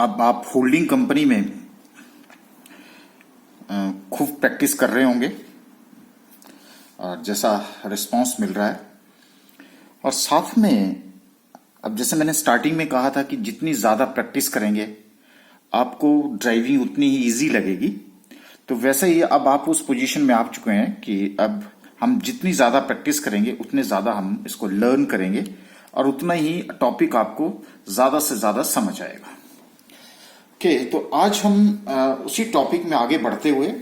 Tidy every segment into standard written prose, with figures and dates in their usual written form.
अब आप holding company में खूब प्रैक्टिस कर रहे होंगे और जैसा रिस्पांस मिल रहा है, और साथ में अब जैसे मैंने स्टार्टिंग में कहा था कि जितनी ज़्यादा प्रैक्टिस करेंगे आपको ड्राइविंग उतनी ही इजी लगेगी। तो वैसे ही अब आप उस पोजीशन में आ चुके हैं कि अब हम जितनी ज़्यादा प्रैक्टिस करेंगे उतने ज़्यादा हम इसको लर्न करेंगे और उतना ही टॉपिक आपको ज़्यादा से ज़्यादा समझ आएगा। ओके, तो आज हम उसी टॉपिक में आगे बढ़ते हुए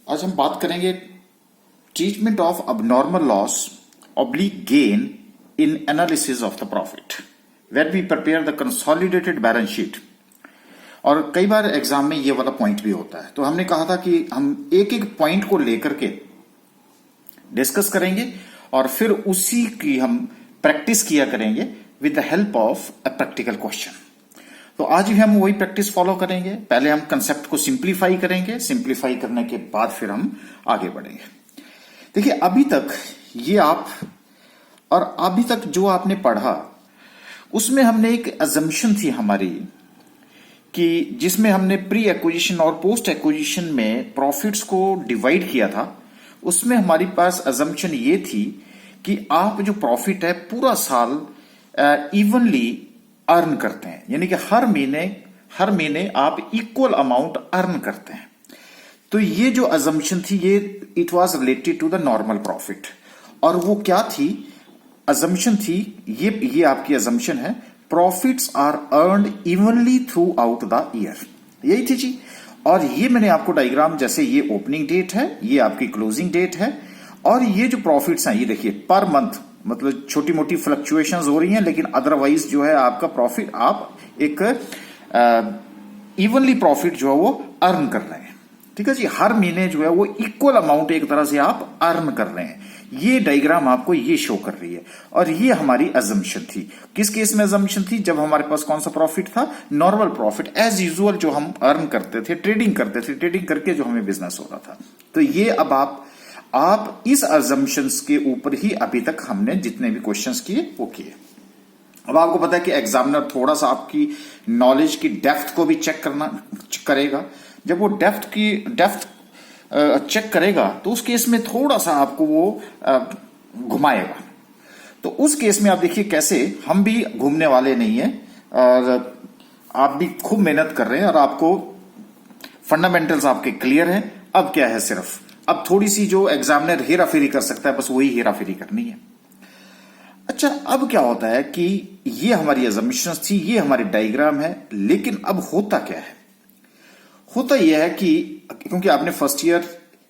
आज हम बात करेंगे treatment of abnormal loss oblique gain in analysis of the profit when we prepare the consolidated balance sheet. और कई बार एग्जाम में ये वाला पॉइंट भी होता है, तो हमने कहा था कि हम एक एक पॉइंट को लेकर के डिस्कस करेंगे और फिर उसी की हम प्रैक्टिस किया करेंगे with the help of a practical question. तो आज भी हम वही प्रैक्टिस फॉलो करेंगे। पहले हम कंसेप्ट को सिंप्लीफाई करेंगे, सिंप्लीफाई करने के बाद फिर हम आगे बढ़ेंगे। देखिए, अभी तक ये आप और अभी तक जो आपने पढ़ा उसमें हमने एक अजम्पशन थी हमारी कि जिसमें हमने प्री एक्विजिशन और पोस्ट एक्विजिशन में प्रॉफिट्स को डिवाइड किया था। उसमें हमारी पास अजम्पशन ये थी कि आप जो प्रॉफिट है पूरा साल इवनली अर्न करते हैं, यानी कि हर महीने आप इक्वल अमाउंट अर्न करते हैं। तो ये जो अजम्पशन थी ये it was related to the normal profit. और वो क्या थी? अजम्पशन थी, ये आपकी अजम्पशन है, profits are earned evenly throughout the year, यही थी जी। और ये मैंने आपको डायग्राम, जैसे ये ओपनिंग डेट है, ये आपकी क्लोजिंग डेट है, और ये जो प्रॉफिट्स हैं ये देखिए पर मंथ, मतलब छोटी मोटी फ्लक्चुएशंस हो रही हैं, लेकिन अदरवाइज जो है आपका प्रॉफिट आप एक इवनली प्रॉफिट जो है वो अर्न कर रहे हैं। ठीक है जी, हर महीने जो है वो इक्वल अमाउंट एक तरह से आप अर्न कर रहे हैं। ये डायग्राम आपको ये शो कर रही है और ये हमारी अजम्पशन थी। किस केस में अजम्पशन थी? जब हमारे पास कौन सा प्रॉफिट था? नॉर्मल प्रॉफिट, एज यूजुअल जो हम अर्न करते थे, ट्रेडिंग करते थे, ट्रेडिंग करके जो हमें बिजनेस हो रहा था। तो ये अब आप इस अजम्पशंस के ऊपर ही अभी तक हमने जितने भी क्वेश्चंस किए वो किए। अब आपको पता है कि एग्जामिनर थोड़ा सा आपकी नॉलेज की डेप्थ को भी चेक करेगा। जब वो डेप्थ चेक करेगा तो उस केस में थोड़ा सा आपको वो घुमाएगा। तो उस केस में आप देखिए कैसे हम भी घूमने वाले नहीं है और आप भी खूब मेहनत कर रहे हैं और आपको फंडामेंटल्स आपके क्लियर हैं। अब क्या है, सिर्फ अब थोड़ी सी जो एग्जामिनर हेरा फेरी कर सकता है, बस वही हेरा फेरी करनी है। अच्छा, अब क्या होता है कि ये हमारी अजम्पशंस थी, ये हमारी डायग्राम है, लेकिन अब होता क्या है? होता यह है कि क्योंकि आपने फर्स्ट ईयर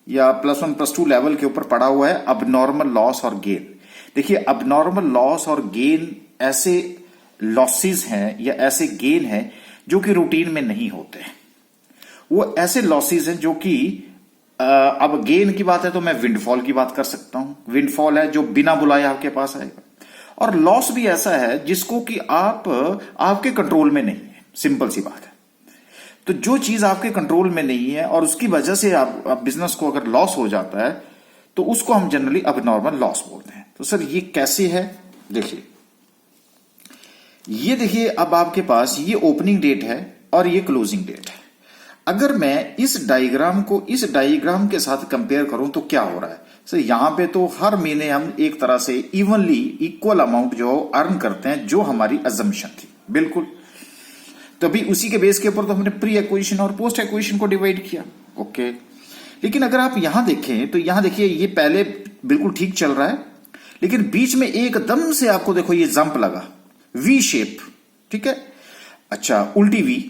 या +1 +2 लेवल के ऊपर पढ़ा हुआ है अबनॉर्मल लॉस और गेन। देखिए, अबनॉर्मल लॉस और गेन ऐसे लॉसेस हैं या ऐसे गेन हैं जो कि रूटीन में नहीं होते। वो ऐसे लॉसेस हैं जो कि अब गेन की बात है तो मैं विंडफॉल की बात कर सकता हूं। विंडफॉल है जो बिना बुलाए आपके पास आएगा, और लॉस भी ऐसा है जिसको कि आपके कंट्रोल में नहीं है। सिंपल सी बात है। तो जो चीज आपके कंट्रोल में नहीं है और उसकी वजह से आप बिजनेस को अगर लॉस हो जाता है तो उसको हम जनरली अबनॉर्मल लॉस बोलते हैं। तो सर ये कैसे है? देखिए, ये देखिए, अब आपके पास ये ओपनिंग डेट है और ये क्लोजिंग डेट है। अगर मैं इस डायग्राम को इस डायग्राम के साथ कंपेयर करूं तो क्या हो रहा है? सर यहां पे तो हर महीने हम एक तरह से इवनली इक्वल अमाउंट जो अर्न करते हैं, जो हमारी अजम्पशन थी। बिल्कुल, तभी उसी के बेस के ऊपर तो हमने प्री एक्विजिशन और पोस्ट एक्विजिशन को डिवाइड किया। ओके, लेकिन अगर आप यहां देखें तो यहां देखिए ये पहले बिल्कुल ठीक चल रहा है, लेकिन बीच में एकदम से आपको देखो ये जंप लगा, वी शेप। ठीक है, अच्छा, उल्टी वी।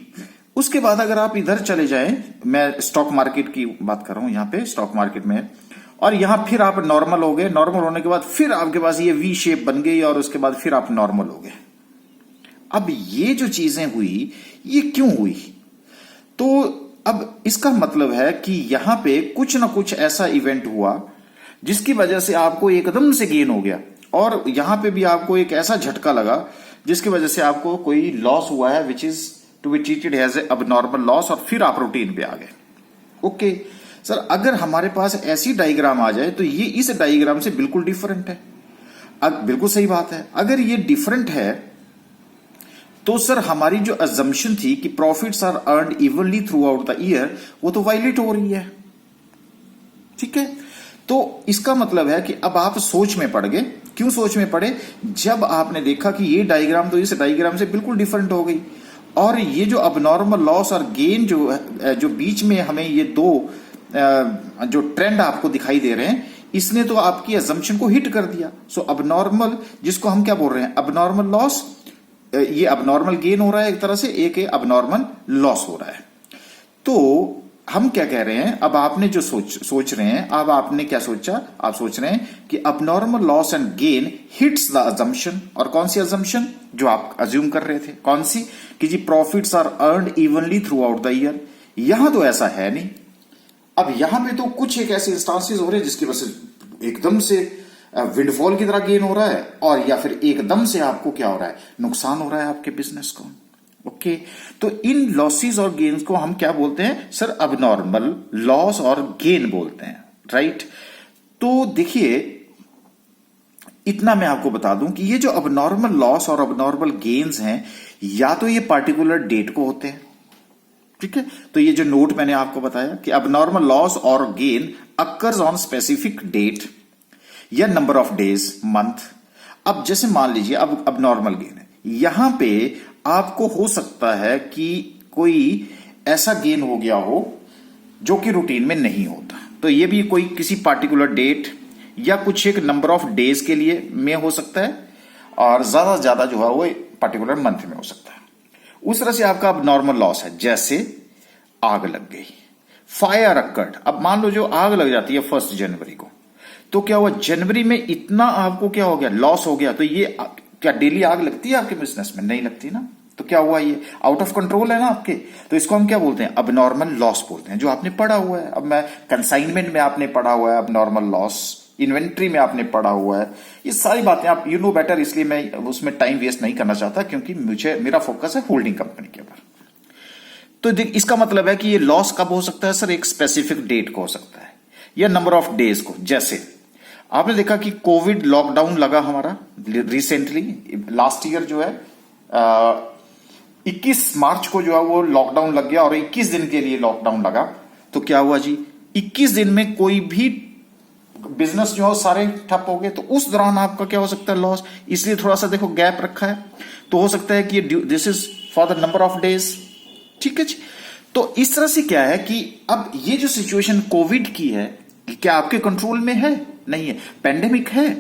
उसके बाद अगर आप इधर चले जाएं, मैं स्टॉक मार्केट की बात कर रहा हूं, यहां पे स्टॉक मार्केट में, और यहां फिर आप नॉर्मल हो गए। नॉर्मल होने के बाद फिर आपके पास ये वी शेप बन गई और उसके बाद फिर आप नॉर्मल हो गए। अब ये जो चीजें हुई ये क्यों हुई? तो अब इसका मतलब है कि यहां पे कुछ ना कुछ ऐसा इवेंट हुआ जिसकी वजह से आपको एकदम से गेन हो गया, और यहां पे भी आपको एक ऐसा झटका लगा जिसकी वजह से आपको कोई लॉस हुआ है which is to be treated as a abnormal loss, और फिर आप रूटीन पे आ गए। ओके सर, अगर हमारे पास ऐसी डायग्राम आ जाए तो ये इस डायग्राम से बिल्कुल डिफरेंट है। अब बिल्कुल सही बात है, अगर ये डिफरेंट है तो सर हमारी जो अजम्पशन थी कि profits are earned evenly throughout the year, वो तो वायलेट हो रही है। ठीक है, तो इसका मतलब है कि अब आप सोच में पड़ गए। क्यों सोच में पड़े? जब आपने देखा कि ये डायग्राम तो इस डायग्राम से बिल्कुल डिफरेंट हो गई, और ये जो अबनॉर्मल लॉस और गेन जो बीच में हमें ये दो जो ट्रेंड आपको दिखाई दे रहे हैं, इसने तो आपकी अजम्पशन को हिट कर दिया। सो अबनॉर्मल, जिसको हम क्या बोल रहे हैं, अबनॉर्मल लॉस, ये अबनॉर्मल गेन हो रहा है एक तरह से, एक अबनॉर्मल लॉस हो रहा है। तो हम क्या कह रहे हैं, अब आपने जो सोच रहे हैं, अब आपने क्या सोचा, आप सोच रहे हैं कि abnormal loss and gain hits the assumption. और कौन सी अजम्पशन? जो आप अज्यूम कर रहे थे, कौन सी? कि जी profits are earned evenly throughout the year. यहां तो ऐसा है नहीं। अब यहां पे तो कुछ एक ऐसे इंस्टांसेस हो रहे हैं जिसकी वजह से एकदम से विंडफॉल की तरह गेन हो रहा है, और या फिर एकदम से आपको क्या हो रहा है, नुकसान हो रहा है आपके बिजनेस को। ओके, तो इन लॉसेस और गेन्स को हम क्या बोलते हैं सर? अबनॉर्मल लॉस और गेन बोलते हैं, राइट। तो देखिए, इतना मैं आपको बता दूं कि ये जो अबनॉर्मल लॉस और अबनॉर्मल गेन्स हैं, या तो ये पार्टिकुलर डेट को होते हैं, ठीक है। तो ये जो नोट मैंने आपको बताया कि अबनॉर्मल लॉस और gain occurs on specific date या नंबर ऑफ डेज, मंथ। अब जैसे मान लीजिए अब अबनॉर्मल गेन है, यहां पे आपको हो सकता है कि कोई ऐसा गेन हो गया हो जो कि रूटीन में नहीं होता, तो ये भी कोई किसी पार्टिकुलर डेट या कुछ एक नंबर ऑफ डेज के लिए में हो सकता है, और ज्यादा से ज्यादा जो है वो पार्टिकुलर मंथ में हो सकता है। उस तरह से आपका अब नॉर्मल लॉस है, जैसे आग लग गई, फायर अकर्ड। अब मान लो जो आग लग जाती है 1 जनवरी को, तो क्या हुआ, जनवरी में इतना आपको क्या हो गया, लॉस हो गया। तो ये क्या डेली आग लगती है आपके बिजनेस में? नहीं लगती ना। तो क्या हुआ, ये आउट ऑफ कंट्रोल है ना आपके। तो इसको हम क्या बोलते हैं? अबनॉर्मल लॉस बोलते हैं, जो आपने पढ़ा हुआ है। अब मैं कंसाइनमेंट में आपने पढ़ा हुआ है अबनॉर्मल लॉस, इन्वेंट्री में आपने पढ़ा हुआ है, ये सारी बातें आप यू नो बेटर, इसलिए मैं उसमें टाइम वेस्ट नहीं करना चाहता, क्योंकि मेरा फोकस है होल्डिंग कंपनी के ऊपर। तो इसका मतलब है कि ये लॉस कब हो सकता है सर? एक स्पेसिफिक डेट को हो सकता है, या नंबर ऑफ डेज को। जैसे आपने देखा कि कोविड लॉकडाउन लगा हमारा रिसेंटली, लास्ट ईयर जो है 21 मार्च को जो है वो लॉकडाउन लग गया, और 21 दिन के लिए लॉकडाउन लगा। तो क्या हुआ जी, 21 दिन में कोई भी बिजनेस जो है सारे ठप हो गए। तो उस दौरान आपका क्या हो सकता है, लॉस। इसलिए थोड़ा सा देखो गैप रखा है, तो हो सकता है कि this is for the number of days, ठीक है जी। तो इस तरह से क्या है कि अब ये जो सिचुएशन कोविड की है, क्या आपके कंट्रोल में है? नहीं है, पेंडेमिक है।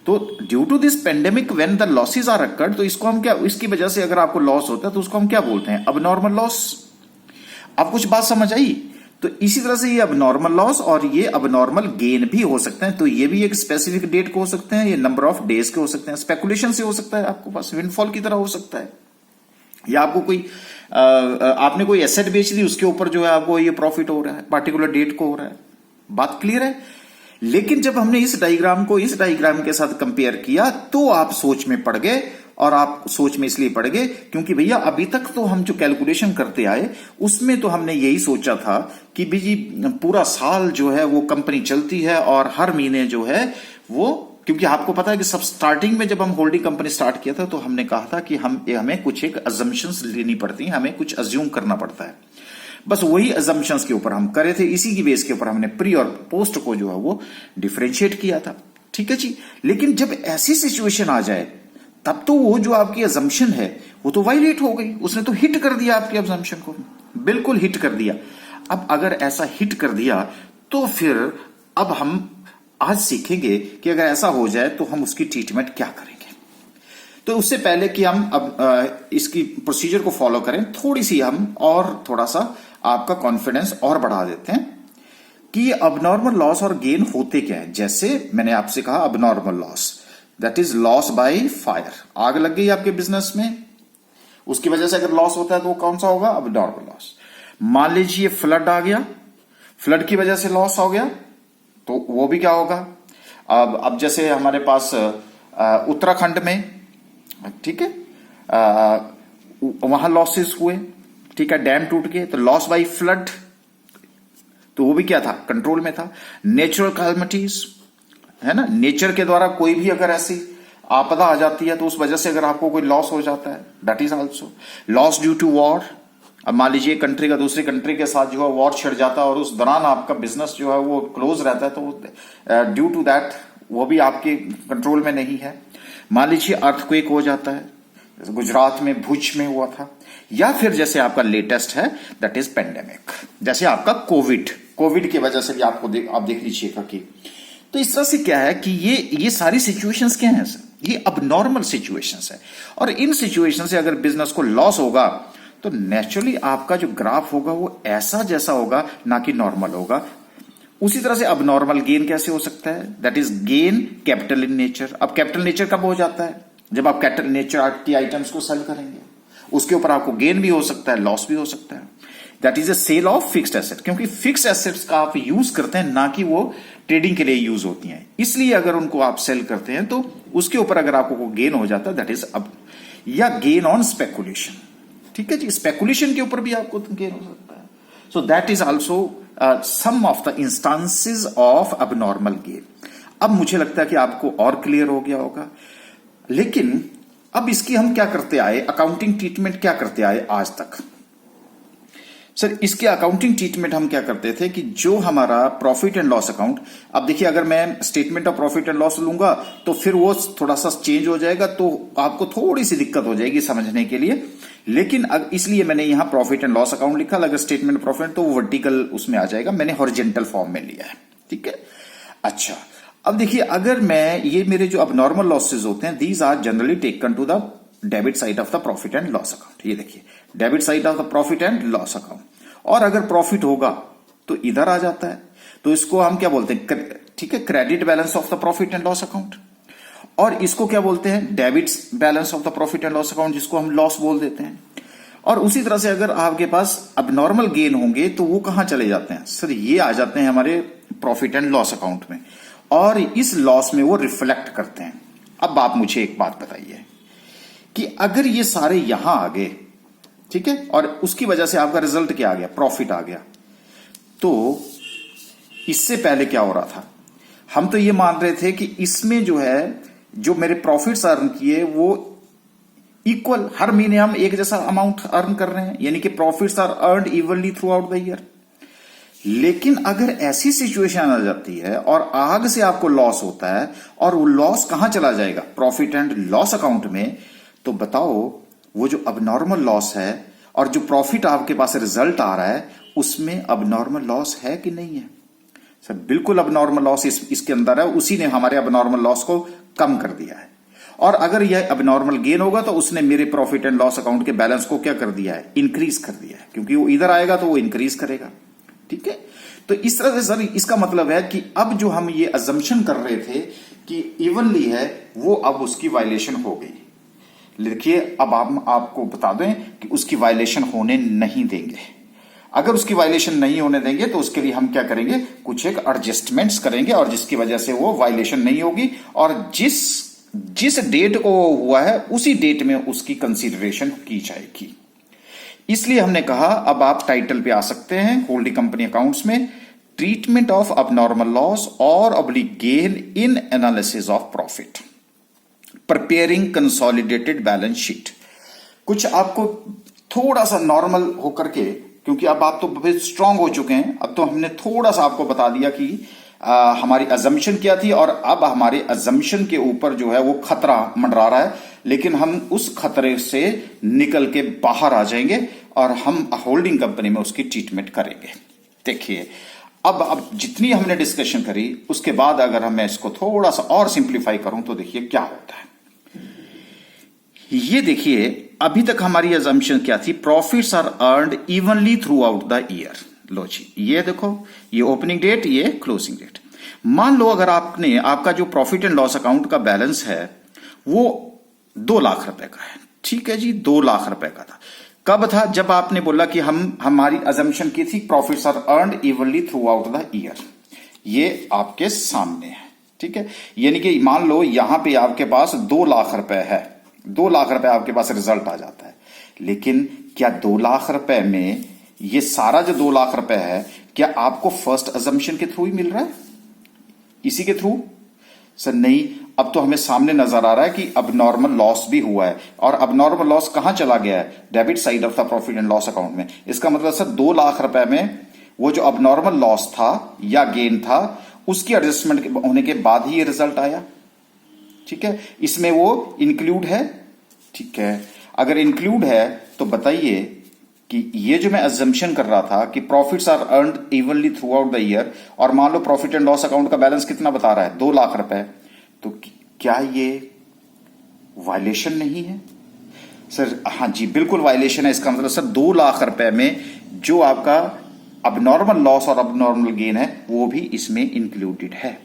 तो due to this pandemic when the losses are occurred, तो इसको हम क्या, इसकी वजह से अगर आपको लॉस होता है तो उसको हम क्या बोलते हैं? Abnormal loss. अब कुछ बात समझ आई? तो इसी तरह से ये अबनॉर्मल लॉस और ये अबनॉर्मल गेन भी हो सकते हैं। तो ये भी एक स्पेसिफिक डेट को हो सकते हैं, ये नंबर ऑफ डेज के हो सकते हैं, स्पेकुलेशन से हो सकता है, आपको पास विंडफॉल की तरह हो सकता है, या आपको कोई आपने कोई एसेट बेच दी, उसके ऊपर जो है आपको ये प्रॉफिट हो रहा है, पार्टिकुलर डेट को हो रहा है। बात क्लियर है? लेकिन जब हमने इस डायग्राम को इस डायग्राम के साथ कंपेयर किया, तो आप सोच में पड़ गए। और आप सोच में इसलिए पड़ गए क्योंकि भैया अभी तक तो हम जो कैलकुलेशन करते आए उसमें तो हमने यही सोचा था कि जी पूरा साल जो है वो कंपनी चलती है, और हर महीने जो है वो, क्योंकि आपको पता है कि सब स्टार्टिंग में जब हम होल्डिंग कंपनी स्टार्ट किया था तो हमने कहा था कि हमें कुछ एक अजम्पशंस लेनी पड़ती हैं, हमें कुछ अज्यूम करना पड़ता है। बस वही अजम्पशंस के ऊपर हम करे थे, इसी की बेस के ऊपर हमने प्री और पोस्ट को जो है वो डिफरेंशिएट किया था, ठीक है जी। लेकिन जब ऐसी सिचुएशन आ जाए तब तो वो जो आपकी अजम्पशन है वो तो वायलेट हो गई, उसने तो हिट कर दिया आपकी अजम्पशन को, बिल्कुल हिट कर दिया। अब अगर ऐसा हिट कर दिया तो फिर अब हम आज सीखेंगे कि अगर ऐसा हो जाए तो हम उसकी ट्रीटमेंट क्या करेंगे। तो उससे पहले कि हम अब इसकी प्रोसीजर को फॉलो करें, थोड़ी सी हम और थोड़ा सा आपका कॉन्फिडेंस और बढ़ा देते हैं कि अबनॉर्मल लॉस और गेन होते क्या है। जैसे मैंने आपसे कहा abnormal loss that is loss by fire, आग लग गई आपके बिजनेस में, उसकी वजह से अगर लॉस होता है तो वो कौन सा होगा? Abnormal loss. मान लीजिए फ्लड आ गया, फ्लड की वजह से लॉस हो गया, तो वो भी क्या होगा? अब जैसे हमारे पास उत्तराखंड में, ठीक है, वहां लॉसेस हुए, ठीक है, डैम टूट गए, तो लॉस बाय फ्लड, तो वो भी क्या था? कंट्रोल में था। नेचुरल कैलामिटीज है ना, नेचर के द्वारा कोई भी अगर ऐसी आपदा आ जाती है तो उस वजह से अगर आपको कोई लॉस हो जाता है, that is also loss due to war. अब मान लीजिए कंट्री का दूसरी कंट्री के साथ जो है वॉर छिड़ जाता है और उस दौरान आपका बिजनेस जो है वो क्लोज रहता है, तो ड्यू टू दैट वो भी आपके कंट्रोल में नहीं है। मान लीजिए अर्थक्वेक हो जाता है, गुजरात में भुज में हुआ था, या फिर जैसे आपका लेटेस्ट है दैट इज पेंडेमिक, जैसे आपका कोविड की वजह से भी आपको आप देख लीजिएगा कि तो इस तरह से क्या है कि ये सारी सिचुएशंस क्या हैं सर, ये अब नॉर्मल सिचुएशंस है। और इन सिचुएशन से अगर बिजनेस को लॉस होगा तो नेचुरली आपका जो ग्राफ होगा वो ऐसा जैसा होगा, ना कि नॉर्मल होगा। उसी तरह से अब नॉर्मल गेन कैसे हो सकता है, that is gain capital in nature. अब कैपिटल नेचर कब हो जाता है, जब आप कैपिटल नेचर की आइटम्स को सेल करेंगे, उसके ऊपर आपको गेन भी हो सकता है, लॉस भी हो सकता है। That is a sale of fixed asset, क्योंकि फिक्स्ड एसेट्स का आप यूज करते हैं, ना कि वो ट्रेडिंग के लिए यूज होती हैं। इसलिए अगर उनको आप सेल करते हैं तो उसके ऊपर अगर आपको गेन हो जाता है दैट इज अब, या गेन ऑन स्पेकुलेशन, ठीक है जी, स्पेकुलेशन के ऊपर भी आपको गेन हो सकता है। So that is also some of the instances of abnormal gain. अब मुझे लगता है कि आपको और क्लियर हो गया होगा। लेकिन अब इसकी हम क्या करते आए, अकाउंटिंग ट्रीटमेंट क्या करते आए आज तक सर? इसके अकाउंटिंग ट्रीटमेंट हम क्या करते थे कि जो हमारा प्रॉफिट एंड लॉस अकाउंट, अब देखिए अगर मैं statement of profit and loss लूंगा तो फिर वो थोड़ा सा चेंज हो जाएगा, तो आपको थोड़ी सी दिक्कत हो जाएगी समझने के लिए। लेकिन इसलिए मैंने यहां प्रॉफिट एंड लॉस अकाउंट लिखा। अगर स्टेटमेंट प्रॉफिट तो वो वर्टिकल उसमें आ जाएगा, मैंने हॉरिजॉन्टल फॉर्म में लिया है, ठीक है। अच्छा, अब देखिए अगर मैं ये मेरे जो अब नॉर्मल लॉसेज होते हैं, these are generally taken to the debit side of the profit and loss account. ये देखिए debit side of the profit and loss account, और अगर प्रॉफिट होगा तो इधर आ जाता है, तो इसको हम क्या बोलते हैं, ठीक है, credit balance of the profit and loss account. और इसको क्या बोलते हैं, debit balance of the profit and loss account, जिसको हम लॉस बोल देते हैं। और उसी तरह से अगर आपके पास अब नॉर्मल गेन होंगे तो वो कहां चले जाते हैं सर, ये आ जाते हैं हमारे प्रॉफिट एंड लॉस अकाउंट में, और इस लॉस में वो रिफ्लेक्ट करते हैं। अब आप मुझे एक बात बताइए कि अगर ये सारे यहां आ गए, ठीक है, और उसकी वजह से आपका रिजल्ट क्या आ गया, प्रॉफिट आ गया, तो इससे पहले क्या हो रहा था, हम तो ये मान रहे थे कि इसमें जो है, जो मेरे प्रॉफिट्स अर्न किए वो इक्वल, हर महीने हम एक जैसा अमाउंट अर्न कर रहे हैं, यानी कि profits are earned evenly throughout the year. लेकिन अगर ऐसी सिचुएशन आ जाती है और आग से आपको लॉस होता है, और वो लॉस कहां चला जाएगा, प्रॉफिट एंड लॉस अकाउंट में, तो बताओ वो जो अबनॉर्मल लॉस है और जो प्रॉफिट आपके पास रिजल्ट आ रहा है, उसमें अबनॉर्मल लॉस है कि नहीं है सर? बिल्कुल अबनॉर्मल लॉस इसके अंदर है, उसी ने हमारे अबनॉर्मल लॉस को कम कर दिया है। और अगर यह अबनॉर्मल गेन होगा तो उसने मेरे प्रॉफिट एंड लॉस अकाउंट के बैलेंस को क्या कर दिया है, इंक्रीज कर दिया है, क्योंकि वो इधर आएगा तो वो इंक्रीज करेगा, ठीक है। तो इस तरह से सर इसका मतलब है कि अब जो हम ये अजम्पशन कर रहे थे कि इवनली है, वो अब उसकी वायलेशन हो गई। देखिए अब हम आपको बता दें कि उसकी वायलेशन होने नहीं देंगे। अगर उसकी वायलेशन नहीं होने देंगे तो उसके लिए हम क्या करेंगे, कुछ एक एडजस्टमेंट्स करेंगे, और जिसकी वजह से वो वायलेशन नहीं होगी, और जिस डेट को हुआ है उसी डेट में उसकी कंसीडरेशन की जाएगी। इसलिए हमने कहा अब आप टाइटल पे आ सकते हैं होल्डिंग कंपनी अकाउंट्स में, ट्रीटमेंट ऑफ अबनॉर्मल लॉस और oblique gain in analysis of profit, preparing consolidated balance sheet. कुछ आपको थोड़ा सा नॉर्मल होकर के, क्योंकि अब आप तो स्ट्रांग हो चुके हैं, अब तो हमने थोड़ा सा आपको बता दिया कि हमारी अजम्पशन क्या थी, और अब हमारे अजम्पशन के ऊपर जो है वो खतरा मंडरा रहा है, लेकिन हम उस खतरे से निकल के बाहर आ जाएंगे और हम होल्डिंग कंपनी में उसकी ट्रीटमेंट करेंगे। देखिए अब जितनी हमने डिस्कशन करी उसके बाद अगर मैं इसको थोड़ा सा और सिंप्लीफाई करूं तो देखिए क्या होता है। ये देखिए अभी तक हमारी अजम्पशन क्या थी, profits are earned evenly throughout the year. लो जी, ये देखो, ये ओपनिंग डेट, ये क्लोजिंग डेट। मान लो अगर आपका जो प्रॉफिट एंड लॉस अकाउंट का बैलेंस है वो 2 लाख रुपए का है, ठीक है जी, 2 लाख रुपए का था। कब था, जब आपने बोला कि हमारी अजम्पशन की थी profits are earned evenly throughout the year. ये आपके सामने है, ठीक है, यानी कि मान लो यहां पे आपके पास 2 लाख रुपए है, 2 लाख रुपए आपके पास रिजल्ट आ जाता है। लेकिन क्या 2 लाख रुपए में ये सारा जो 2 लाख रुपए है, क्या आपको फर्स्ट अजम्पशन के थ्रू ही मिल रहा है, इसी के थ्रू? सर नहीं, अब तो हमें सामने नजर आ रहा है कि अबनॉर्मल लॉस भी हुआ है, और अबनॉर्मल लॉस कहां चला गया है? Debit side of the profit and loss account में। इसका मतलब सर 2 लाख रुपए में वो जो अबनॉर्मल लॉस था या गेन था, उसकी एडजस्टमेंट होने के बाद ही ये रिजल्ट आया। ठीक है, इसमें वो इंक्लूड है। ठीक है, अगर इंक्लूड है तो बताइए कि ये जो मैं अजम्पशन कर रहा था कि profits are earned evenly throughout the year, और मान लो प्रॉफिट एंड लॉस अकाउंट का बैलेंस कितना बता रहा है? 2 लाख रुपए, तो क्या ये वायलेशन नहीं है? सर हाँ जी, बिल्कुल वायलेशन है। इसका मतलब सर 2 लाख रुपए में जो आपका अबनॉर्मल लॉस और अबनॉर्मल गेन है वो भी इसमें इंक्लूडेड है।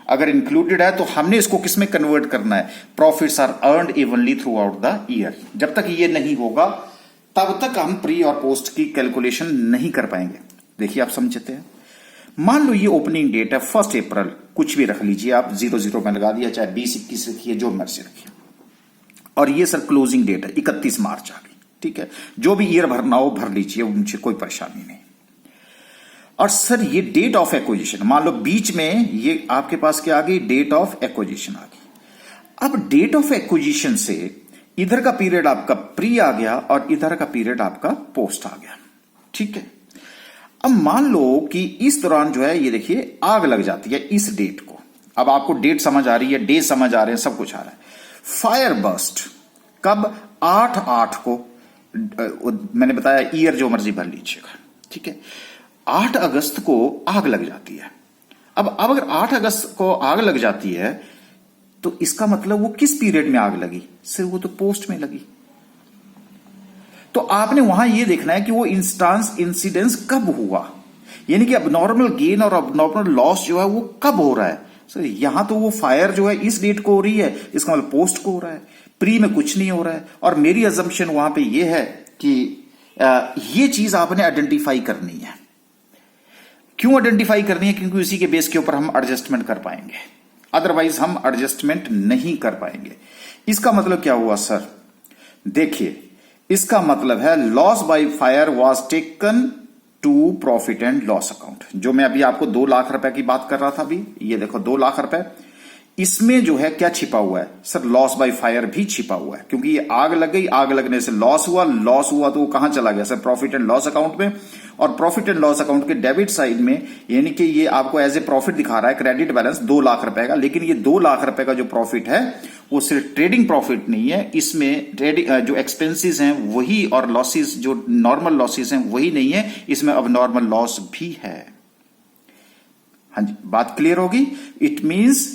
अगर इंक्लूडेड है तो हमने इसको किस में कन्वर्ट करना है? Profits are earned evenly throughout the year. जब तक ये नहीं होगा तब तक हम प्री और पोस्ट की कैलकुलेशन नहीं कर पाएंगे। देखिए आप समझते हैं, मान लो ये ओपनिंग डेट है 1 अप्रैल, कुछ भी रख लीजिए आप, 00 में लगा दिया, चाहे 20-21 रखिए, जो मर्जी रखिए, और ये सर क्लोजिंग डेट है 31 मार्च आ गई। ठीक है, जो भी ईयर भरना हो भर लीजिए, मुझे कोई परेशानी नहीं। और सर ये डेट ऑफ एक्विजिशन, मान लो बीच में ये आपके पास क्या आ गई? डेट ऑफ एक्विजिशन आ गई। अब डेट ऑफ एक्विजिशन से इधर का पीरियड आपका प्री आ गया और इधर का पीरियड आपका पोस्ट आ गया। ठीक है, अब मान लो कि इस दौरान जो है ये देखिए आग लग जाती है इस डेट को। अब आपको डेट समझ आ रही है, डे समझ आ रहे हैं, सब कुछ आ रहा है। फायर बर्स्ट कब? 8/8 को, मैंने बताया ईयर जो मर्जी भर लीजिएगा। ठीक है, 8 अगस्त को आग लग जाती है। अब अगर 8 अगस्त को आग लग जाती है तो इसका मतलब वो किस पीरियड में आग लगी? सिर्फ वो तो पोस्ट में लगी। तो आपने वहां ये देखना है कि वो इंसिडेंस कब हुआ, यानी कि अबनॉर्मल गेन और अबनॉर्मल लॉस जो है वो कब हो रहा है। सर यहां तो वो फायर जो है इस डेट को हो रही है, इसका मतलब पोस्ट को हो रहा है, प्री में कुछ नहीं हो रहा है। और मेरी अजम्पशन वहां पे ये है कि ये चीज आपने आइडेंटिफाई करनी है। क्यों आइडेंटिफाई करनी है? क्योंकि उसी के बेस के ऊपर हम एडजस्टमेंट कर पाएंगे, अदरवाइज हम एडजस्टमेंट नहीं कर पाएंगे। इसका मतलब क्या हुआ सर? देखिए, इसका मतलब है loss by fire was taken to profit and loss account. जो मैं अभी आपको 2 लाख रुपए की बात कर रहा था, अभी ये देखो 2 लाख रुपए, इसमें जो है क्या छिपा हुआ है सर? लॉस बाय फायर भी छिपा हुआ है, क्योंकि ये आग लग गई, आग लगने से लॉस हुआ, लॉस हुआ तो वो कहां चला गया sir? Profit and loss account में। और प्रॉफिट एंड लॉस अकाउंट के डेबिट साइड में, यानी कि ये आपको एज ए प्रॉफिट दिखा रहा है, क्रेडिट बैलेंस 2 लाख रुपए का, लेकिन ये 2 लाख रुपए का जो प्रॉफिट है वो सिर्फ ट्रेडिंग प्रॉफिट नहीं है, इसमें ट्रेडिंग जो एक्सपेंसेस हैं वही, और लॉसेस जो नॉर्मल लॉसेस हैं वही नहीं है, इसमें अब नॉर्मल लॉस भी है। हाँ जी, बात क्लियर होगी? It means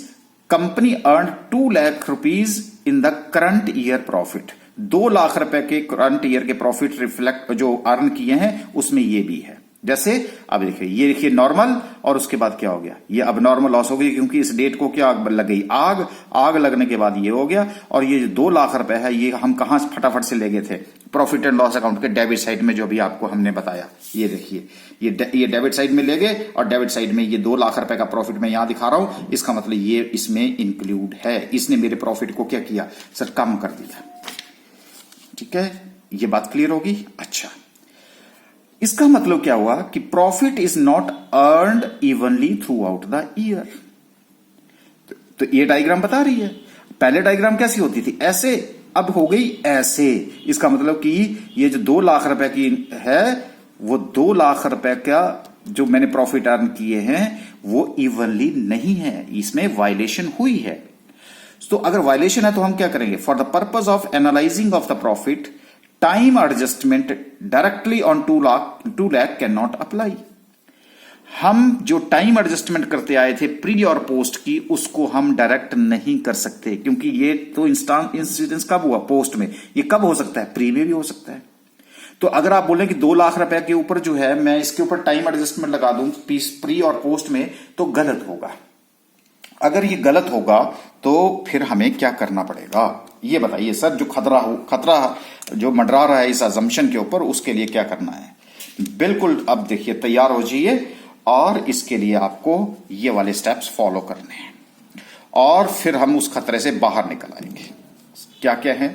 company earn 2 lakh rupees in the current year profit. 2 lakh रुपए के करंट ईयर के प्रॉफिट रिफ्लेक्ट जो अर्न किए हैं उसमें ये भी है। जैसे अब देखिए, ये देखिए नॉर्मल, और उसके बाद क्या हो गया? ये अब नॉर्मल लॉस हो गई, क्योंकि इस डेट को क्या लग गई? आग। आग लगने के बाद ये हो गया, और ये जो 2 लाख रुपए है ये हम कहां फटाफट से ले गए थे? प्रॉफिट एंड लॉस अकाउंट के डेबिट साइड में, जो भी आपको हमने बताया। ये देखिए, ये डेबिट साइड में ले गए, और डेबिट साइड में ये 2 लाख रुपए का प्रॉफिट मैं यहां दिखा रहा हूं, इसका मतलब ये इसमें इंक्लूड है। इसने मेरे प्रॉफिट को क्या किया सर? कम कर दिया। ठीक है, ये बात क्लियर होगी? अच्छा, इसका मतलब क्या हुआ कि profit is not earned evenly throughout the year. तो ये डायग्राम बता रही है। पहले डायग्राम कैसी होती थी? ऐसे, अब हो गई ऐसे। इसका मतलब कि ये जो 2 लाख रुपए की है, वो 2 लाख रुपए का जो मैंने प्रॉफिट अर्न किए हैं वो इवनली नहीं है, इसमें वायलेशन हुई है। तो अगर वायलेशन है तो हम क्या करेंगे? For the purpose of analysing of the profit, time adjustment directly on 2 lakh can not apply. हम जो टाइम एडजस्टमेंट करते आए थे प्री और पोस्ट की, उसको हम डायरेक्ट नहीं कर सकते, क्योंकि ये तो इंसिडेंस कब हुआ? पोस्ट में। ये कब हो सकता है? प्री में भी हो सकता है। तो अगर आप बोले कि 2 लाख रुपए के ऊपर जो है मैं इसके ऊपर टाइम एडजस्टमेंट लगा दूं प्री और पोस्ट में, तो गलत होगा। अगर ये गलत होगा तो फिर हमें क्या करना पड़ेगा ये बताइए सर। जो खतरा जो मंडरा रहा है इस अजम्पशन के ऊपर, उसके लिए क्या करना है? बिल्कुल, अब देखिए तैयार हो जाइए, और इसके लिए आपको ये वाले स्टेप्स फॉलो करने हैं, और फिर हम उस खतरे से बाहर निकल आएंगे। क्या क्या है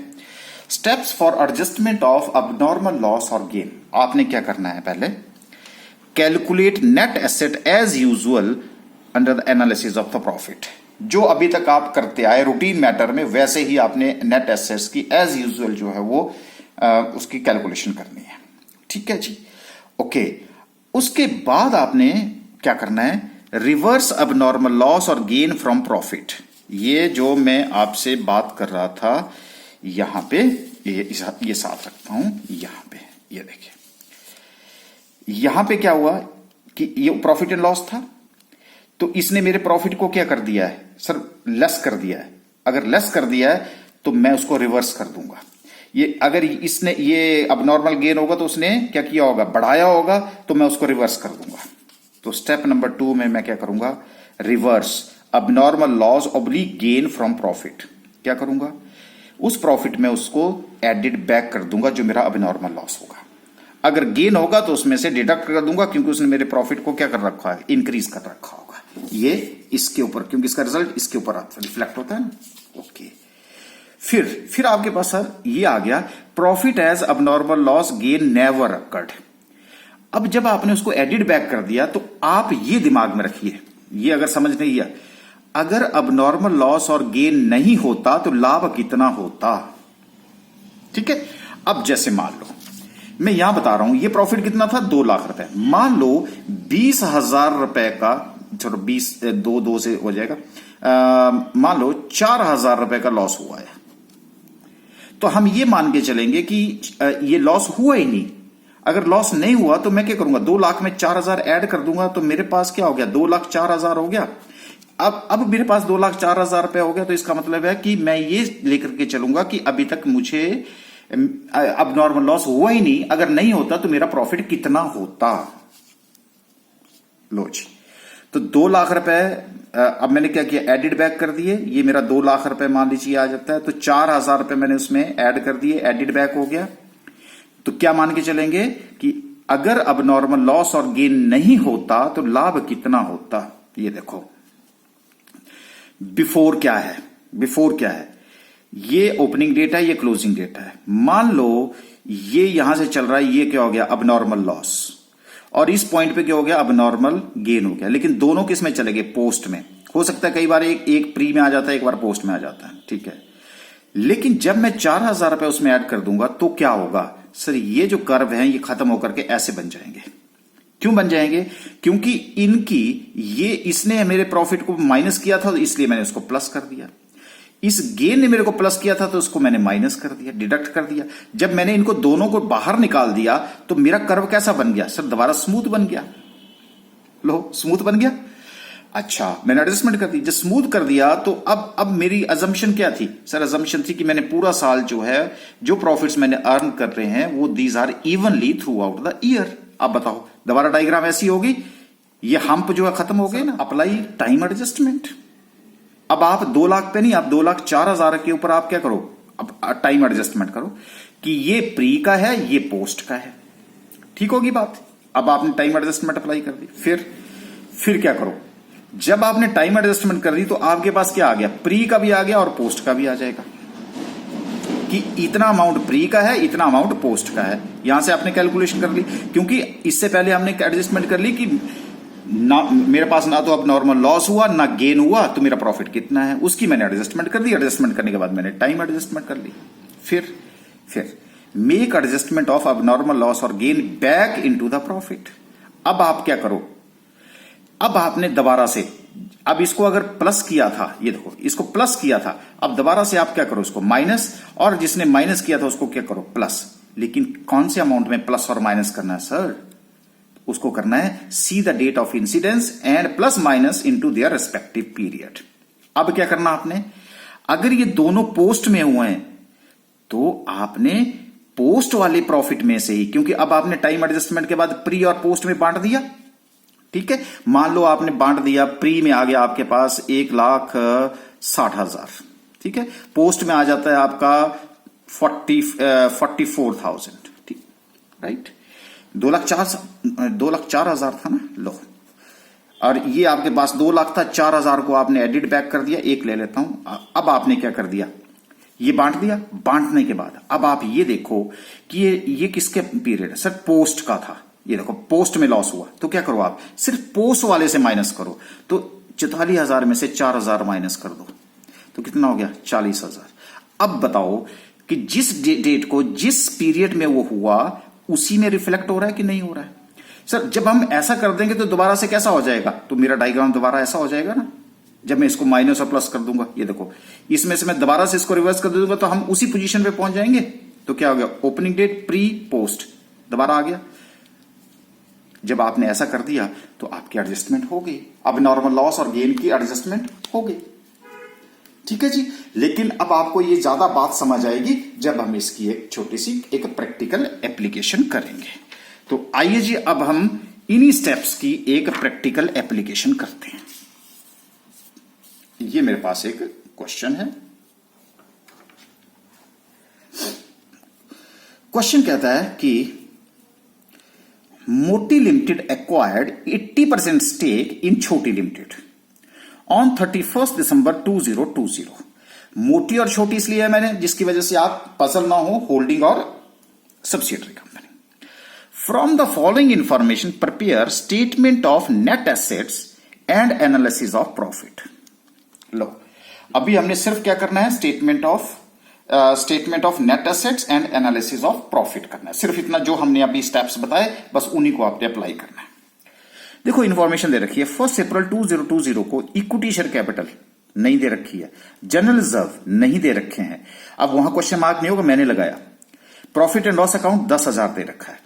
steps for adjustment of abnormal loss और गेन? आपने क्या करना है? पहले calculate net asset as usual under the analysis of the profit. जो अभी तक आप करते आए रूटीन मैटर में, वैसे ही आपने नेट एसेट्स की एज यूजुअल जो है वो उसकी कैलकुलेशन करनी है। ठीक है जी, ओके। उसके बाद आपने क्या करना है, रिवर्स अबनॉर्मल लॉस और गेन फ्रॉम प्रॉफिट। ये जो मैं आपसे बात कर रहा था यहां पे, ये साथ रखता हूं यहां पे, ये देखिए यहां पे क्या हुआ कि ये प्रॉफिट एंड लॉस था, तो इसने मेरे प्रॉफिट को क्या कर दिया है सर, लेस कर दिया है। अगर लेस कर दिया है तो मैं उसको रिवर्स कर दूंगा। ये अगर इसने ये अबनॉर्मल गेन होगा तो उसने क्या किया होगा, बढ़ाया होगा, तो मैं उसको रिवर्स कर दूंगा। तो स्टेप नंबर 2 में मैं क्या करूंगा, reverse abnormal loss oblique gain from profit. क्या करूंगा, उस प्रॉफिट में उसको एडिड बैक कर दूंगा जो मेरा अबनॉर्मल लॉस होगा। अगर गेन होगा तो उसमें से डिडक्ट कर दूंगा, क्योंकि उसने मेरे प्रॉफिट को क्या कर रखा है, इंक्रीज कर रखा होगा। ये इसके ऊपर, क्योंकि इसका रिजल्ट इसके ऊपर रिफ्लेक्ट होता है ना। ओके, फिर आपके पास सर ये आ गया, profit as abnormal loss gain never occurred. अब जब आपने उसको एडिड बैक कर दिया तो आप ये दिमाग में रखिए, ये अगर समझ नहीं है, अगर अबनॉर्मल लॉस और गेन नहीं होता तो लाभ कितना होता। ठीक है, अब जैसे मान लो मैं यहां बता रहा हूं, ये प्रॉफिट कितना था, 2 लाख रुपए। मान लो 20,000 रुपए का, चलो 20 2 से हो जाएगा, मान लो 4,000 रुपए का लॉस हुआ है, तो हम ये मान के चलेंगे कि ये लॉस हुआ ही नहीं। अगर लॉस नहीं हुआ तो मैं क्या करूंगा, 2 लाख में 4,000 ऐड कर दूंगा, तो मेरे पास क्या हो गया, 2,04,000 हो गया। अब मेरे पास 2,04,000 रुपए हो गया, तो इसका मतलब है कि मैं ये लेकर के चलूंगा कि अभी तक मुझे अब नॉर्मल लॉस हुआ ही नहीं। अगर नहीं होता तो मेरा प्रॉफिट कितना होता। लो जी, तो 2 लाख रुपए अब मैंने क्या किया, एडिड बैक कर दिए। ये मेरा 2 लाख रुपए मान लीजिए आ जाता है, तो 4,000 रुपए मैंने उसमें ऐड कर दिए, एडिड बैक हो गया। तो क्या मान के चलेंगे कि अगर अब नॉर्मल लॉस और गेन नहीं होता तो लाभ कितना होता। ये देखो बिफोर क्या है, बिफोर क्या है, ये ओपनिंग डेट है, ये क्लोजिंग डेट है। मान लो ये यहां से चल रहा है, ये क्या हो गया, अबनॉर्मल लॉस, और इस पॉइंट पे क्या हो गया, अबनॉर्मल गेन हो गया। लेकिन दोनों किस में चले गए, पोस्ट में। हो सकता है कई बार एक प्री में आ जाता है, एक बार पोस्ट में आ जाता है। ठीक है, लेकिन जब मैं 4,000 रुपए उसमें ऐड कर दूंगा तो क्या होगा सर, ये जो कर्व है ये खत्म होकर के ऐसे बन जाएंगे। क्यों बन जाएंगे, क्योंकि इनकी ये इसने मेरे प्रॉफिट को माइनस किया था, तो इसलिए मैंने उसको प्लस कर दिया। इस गेन ने मेरे को प्लस किया था तो उसको मैंने माइनस कर दिया, डिडक्ट कर दिया। जब मैंने इनको दोनों को बाहर निकाल दिया तो मेरा कर्व कैसा बन गया सर, दोबारा स्मूथ बन गया। लो स्मूथ बन गया। अच्छा, मैंने एडजस्टमेंट कर दी, जब स्मूथ कर दिया तो अब मेरी अजम्पशन क्या थी सर, अजम्पशन थी कि मैंने पूरा साल जो है, जो प्रॉफिट्स मैंने अर्न कर रहे हैं वो these are evenly throughout the year. अब बताओ दोबारा डायग्राम ऐसी होगी, ये हम्प जो है खत्म हो गए ना। Apply time adjustment. अब आप 2 लाख पे नहीं, आप 2,04,000 के ऊपर आप क्या करो, अब टाइम एडजस्टमेंट करो कि ये प्री का है, ये पोस्ट का है। ठीक होगी बात। अब आपने टाइम एडजस्टमेंट अप्लाई कर दी। फिर क्या करो, जब आपने टाइम एडजस्टमेंट कर दी तो आपके पास क्या आ गया, प्री का भी आ गया और पोस्ट का भी आ जाएगा कि इतना अमाउंट प्री का है, इतना अमाउंट पोस्ट का है। यहां से आपने कैलकुलेशन कर ली, क्योंकि इससे पहले हमने एडजस्टमेंट कर ली कि ना मेरे पास ना तो अब नॉर्मल लॉस हुआ ना गेन हुआ, तो मेरा प्रॉफिट कितना है उसकी मैंने एडजस्टमेंट कर दी। एडजस्टमेंट करने के बाद मैंने टाइम एडजस्टमेंट कर ली। फिर मेक एडजस्टमेंट ऑफ अब नॉर्मल लॉस और gain back into the profit. अब आप क्या करो, अब आपने दोबारा से, अब इसको अगर प्लस किया था, ये देखो इसको प्लस किया था, अब दोबारा से आप क्या करो, इसको माइनस, और जिसने माइनस किया था उसको क्या करो, प्लस। लेकिन कौन से अमाउंट में प्लस और माइनस करना है सर, उसको करना है see the date of incidence and plus minus into their respective period. अब क्या करना आपने, अगर ये दोनों पोस्ट में हुए हैं तो आपने पोस्ट वाले प्रॉफिट में से ही, क्योंकि अब आपने टाइम एडजस्टमेंट के बाद प्री और पोस्ट में बांट दिया। ठीक है, मान लो आपने बांट दिया, प्री में आ गया आपके पास 1,60,000। ठीक है, पोस्ट में आ जाता है आपका 44,000। ठीक, राइट, 2,04,000 था ना। लो, और ये आपके पास 2 लाख था, 4,000 को आपने एडिट बैक कर दिया। एक ले लेता हूं। अब आपने क्या कर दिया, ये बांट दिया। बांटने के बाद अब आप ये देखो कि ये किसके पीरियड है सर, पोस्ट का था। ये देखो पोस्ट में लॉस हुआ, तो क्या करो आप, सिर्फ पोस्ट वाले से माइनस करो। तो 44,000 में से 4,000 माइनस कर दो तो कितना हो गया 40,000। अब बताओ कि जिस डेट को जिस पीरियड में वो हुआ उसी में रिफ्लेक्ट हो रहा है कि नहीं हो रहा है। सर जब हम ऐसा कर देंगे तो दोबारा से कैसा हो जाएगा, तो मेरा डायग्राम दोबारा ऐसा हो जाएगा ना, जब मैं इसको माइनस और प्लस कर दूंगा। ये देखो इसमें से मैं दोबारा से इसको रिवर्स कर दूंगा तो हम उसी पोजीशन पे पहुंच जाएंगे। तो क्या हो गया, ओपनिंग डेट प्री पोस्ट दोबारा आ गया। जब आपने ऐसा कर दिया तो आपकी एडजस्टमेंट हो गई, अब नॉर्मल लॉस और गेन की एडजस्टमेंट हो गई। ठीक है जी, लेकिन अब आपको ये ज्यादा बात समझ आएगी जब हम इसकी एक छोटी सी एक प्रैक्टिकल एप्लीकेशन करेंगे। तो आइए जी अब हम इन्हीं स्टेप्स की एक प्रैक्टिकल एप्लीकेशन करते हैं। ये मेरे पास एक क्वेश्चन है। क्वेश्चन कहता है कि मोटी लिमिटेड एक्वायर्ड 80% स्टेक इन छोटी लिमिटेड ऑन 31 दिसंबर 2020। मोटी और छोटी इसलिए है मैंने जिसकी वजह से आप पजल ना हो, होल्डिंग और subsidiary company. From the following information prepare statement of net assets and analysis of profit. लो अभी हमने सिर्फ क्या करना है, statement of net assets and analysis of profit करना है। सिर्फ इतना जो हमने अभी स्टेप्स बताए बस उन्हीं को आपने अप्लाई करना है। देखो इंफॉर्मेशन दे रखी है 1 अप्रैल 2020 को इक्विटी शेयर कैपिटल नहीं दे रखी है, जनरल रिजर्व नहीं दे रखे हैं। अब वहां क्वेश्चन मार्क नहीं होगा, मैंने लगाया। प्रॉफिट एंड लॉस अकाउंट 10,000 दे रखा है।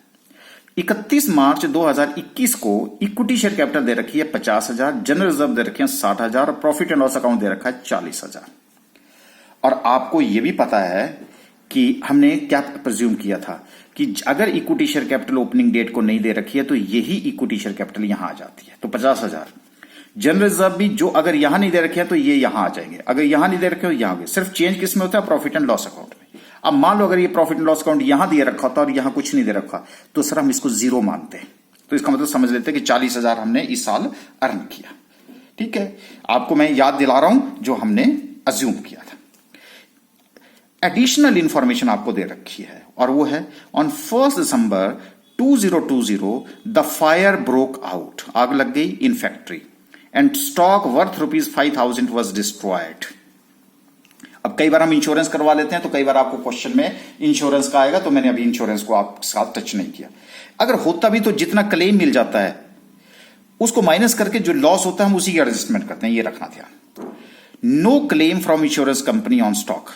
31 मार्च 2021 को इक्विटी शेयर कैपिटल दे रखी है 50,000, जनरल रिजर्व दे रखे हैं 60,000 और प्रॉफिट एंड लॉस अकाउंट दे रखा है 40,000। और आपको यह भी पता है कि हमने क्या प्रिज्यूम किया था कि अगर equity share capital opening date को नहीं दे रखी है तो यही इक्विटी शेयर कैपिटल यहां आ जाती है, तो 50,000। जनरल रिजर्व भी जो अगर यहां नहीं दे रखे हैं तो ये यहां आ जाएंगे, अगर यहां नहीं दे रखे हो यहां आ गए। सिर्फ चेंज किस में होता है, प्रॉफिट एंड लॉस अकाउंट में। अब मान लो अगर ये प्रॉफिट एंड लॉस अकाउंट यहां दिया रखा होता और यहां कुछ नहीं दे रखा तो सर हम इसको जीरो मानते हैं। तो इसका मतलब समझ लेते हैं कि 40,000 हमने इस साल अर्न किया। ठीक है, आपको मैं याद दिला रहा हूं जो हमने अज्यूम किया था। एडिशनल इंफॉर्मेशन आपको दे रखी है और वो है on 1 December 2020 the fire broke out, आग लग गई in factory and stock worth ₹5,000 was destroyed. अब कई बार हम इंश्योरेंस करवा लेते हैं तो कई बार आपको क्वेश्चन में इंश्योरेंस का आएगा, तो मैंने अभी इंश्योरेंस को आप साथ टच नहीं किया। अगर होता भी तो जितना क्लेम मिल जाता है उसको माइनस करके जो लॉस होता है हम उसी की एडजस्टमेंट करते हैं, ये रखना ध्यान। No claim from insurance company on stock,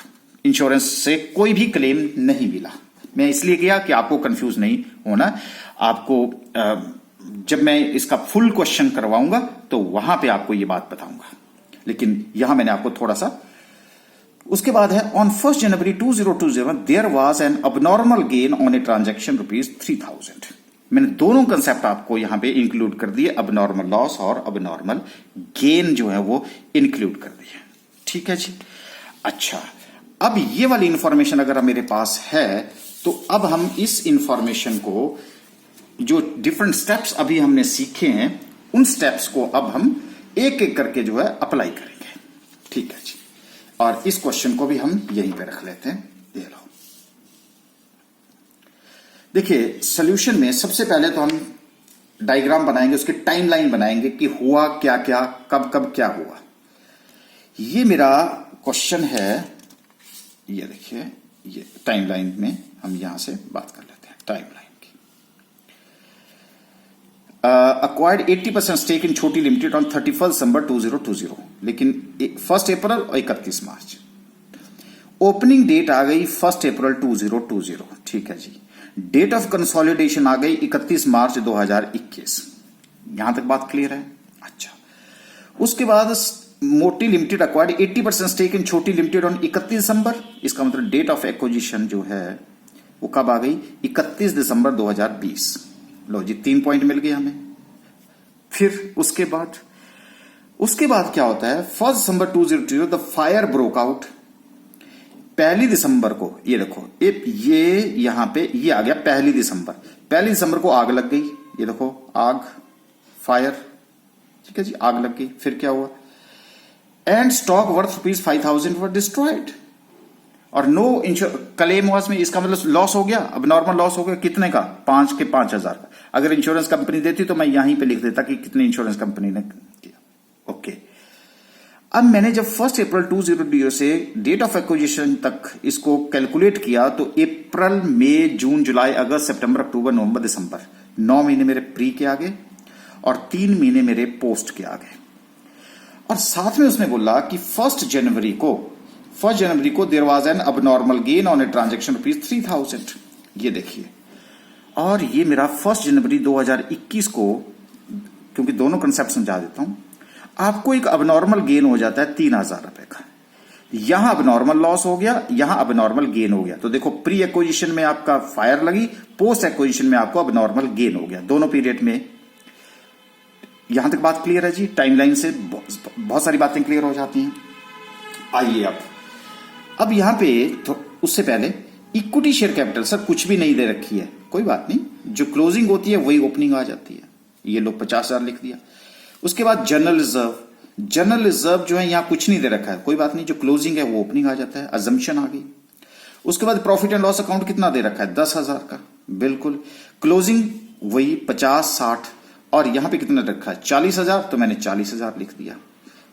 insurance से कोई भी क्लेम नहीं मिला। मैं इसलिए किया कि आपको कंफ्यूज नहीं होना। आपको जब मैं इसका फुल क्वेश्चन करवाऊंगा तो वहां पे आपको ये बात बताऊंगा, लेकिन यहां मैंने आपको थोड़ा सा। उसके बाद है on 1 January 2020 there was an abnormal gain on a transaction ₹3,000। मैंने दोनों कंसेप्ट आपको यहां पे इंक्लूड कर दिए, अबनॉर्मल लॉस और अबनॉर्मल गेन जो है वो इंक्लूड कर दिए। ठीक है जी। अच्छा, अब ये वाली इंफॉर्मेशन अगर मेरे पास है तो अब हम इस इंफॉर्मेशन को जो डिफरेंट स्टेप्स अभी हमने सीखे हैं उन स्टेप्स को अब हम एक एक करके जो है अप्लाई करेंगे। ठीक है जी, और इस क्वेश्चन को भी हम यहीं पे रख लेते हैं। ये लो, देखिए सॉल्यूशन में सबसे पहले तो हम डायग्राम बनाएंगे, उसकी टाइमलाइन बनाएंगे कि हुआ क्या क्या, कब कब क्या हुआ। ये मेरा क्वेश्चन है, ये देखिए, ये टाइमलाइन में हम यहां से बात कर लेते हैं टाइमलाइन की। अक्वायर्ड 80% स्टेक इन छोटी लिमिटेड ऑन 31 दिसंबर 2020, लेकिन 1 अप्रैल और 31 मार्च। ओपनिंग डेट आ गई 1 अप्रैल 2020। ठीक है जी। डेट ऑफ कंसोलिडेशन आ गई 31 मार्च 2021। यहां तक बात क्लियर है। अच्छा, उसके बाद मोटी लिमिटेड अक्वायर्ड 80% स्टेक इन छोटी लिमिटेड ऑन 31 दिसंबर। इसका मतलब डेट ऑफ एक्विजिशन जो है वो कब आ गई, 31 दिसंबर 2020। लो जी, 3 पॉइंट मिल गए हमें। फिर उसके बाद क्या होता है, 1 December 2020 the fire broke out. 1 दिसंबर को ये देखो, ये यहां पे ये आ गया 1 दिसंबर। 1 दिसंबर को आग लग गई, ये देखो आग, फायर। ठीक है जी, आग लग गई। फिर क्या हुआ, and stock worth ₹5,000 were destroyed और नो क्लेम वाज में। इसका मतलब लॉस हो गया, अब नॉर्मल लॉस हो गया कितने का, 5 के 5,000 का। अगर इंश्योरेंस कंपनी देती तो मैं यहीं पे लिख देता कि कितनी इंश्योरेंस कंपनी ने किया। ओके। अब मैंने जब 1 अप्रैल 2020 से डेट ऑफ एक्विजिशन तक इसको कैलकुलेट किया तो अप्रैल, मई, जून, जुलाई, अगस्त, सितंबर, अक्टूबर, नवंबर, दिसंबर 9 महीने मेरे प्री के आ गए और 3 महीने मेरे पोस्ट के आ गए। और साथ में उसने बोला कि 1 जनवरी को there was an abnormal gain on a transaction ₹3000। ये देखिए, और ये मेरा 1 जनवरी 2021 को, क्योंकि दोनों कंसेप्ट समझा देता हूं, आपको एक अबनॉर्मल गेन हो जाता है 3000 रुपए का। यहां अबनॉर्मल लॉस हो गया, यहां अबनॉर्मल गेन हो गया। तो देखो, प्री एक्विजिशन में आपका फायर लगी, पोस्ट एक्विजिशन में आपको अबनॉर्मल गेन हो गया। दोनों पीरियड में। यहां तक बात क्लियर है जी? टाइमलाइन से बहुत सारी बातें क्लियर हो जाती हैं। आइए अब यहां पे तो उससे पहले इक्विटी शेयर कैपिटल सर कुछ भी नहीं दे रखी है, कोई बात नहीं, जो क्लोजिंग होती है वही ओपनिंग आ जाती है। ये लोग 50,000 लिख दिया। उसके बाद जनरल रिजर्व जो है यहां कुछ नहीं दे रखा है, कोई बात नहीं, जो क्लोजिंग है वो ओपनिंग आ जाता है, अजम्पशन आ गई। उसके बाद प्रॉफिट एंड लॉस अकाउंट कितना दे रखा है? 10,000 का, बिल्कुल। क्लोजिंग वही 50, 60, और यहां पे कितना रखा है? 40,000, तो मैंने 40,000 लिख दिया।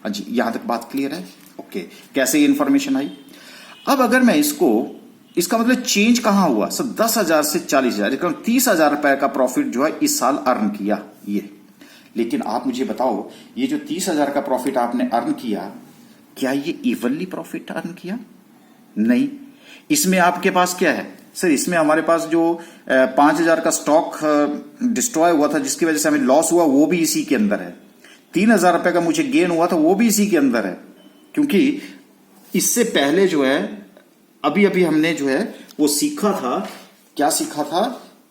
हाँ जी, यहां तक बात क्लियर है? ओके, कैसे ये इंफॉर्मेशन आई? अब अगर मैं इसका मतलब चेंज कहां हुआ सर? 10,000 से 40,000, 30,000 रुपए का प्रॉफिट जो है इस साल अर्न किया ये। लेकिन आप मुझे बताओ, ये जो 30,000 का प्रॉफिट आपने अर्न किया, क्या ये इवनली प्रॉफिट अर्न किया? नहीं। इसमें आपके पास क्या है सर? इसमें हमारे पास जो 5,000 का स्टॉक डिस्ट्रॉय हुआ था, जिसकी वजह से हमें लॉस हुआ, वो भी इसी के अंदर है। 3,000 रुपए का मुझे गेन हुआ था, वो भी इसी के अंदर है। क्योंकि इससे पहले जो है, अभी हमने जो है वो सीखा था, क्या सीखा था?